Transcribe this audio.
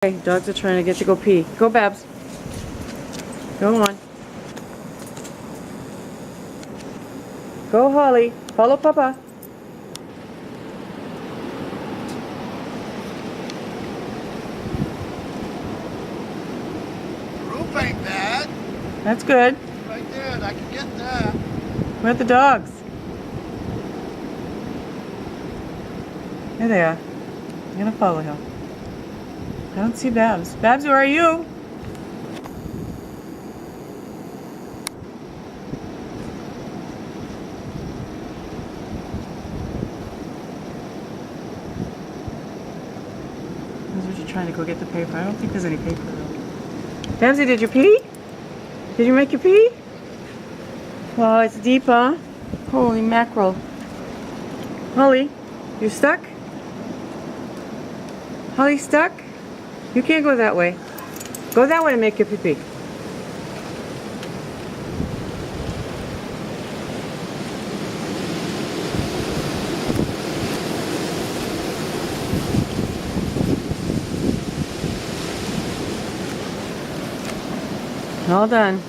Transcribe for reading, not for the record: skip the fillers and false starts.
Okay, dogs are trying to get to go pee. Go, Babs. Go on. Go, Holly. Follow Papa. Roof ain't bad. That's good. Right there, I can get that. Where are the dogs? There they are. I'm gonna follow him. I don't see Babs. Babs, where are you? That's what you're trying to go get the paper. I don't think there's any paper though. Babsy, did you pee? Did you make your pee? Wow, it's deep, huh? Holy mackerel. Holly, you stuck? Holly, stuck? You can't go that way. Go that way and make your pee-pee. All done.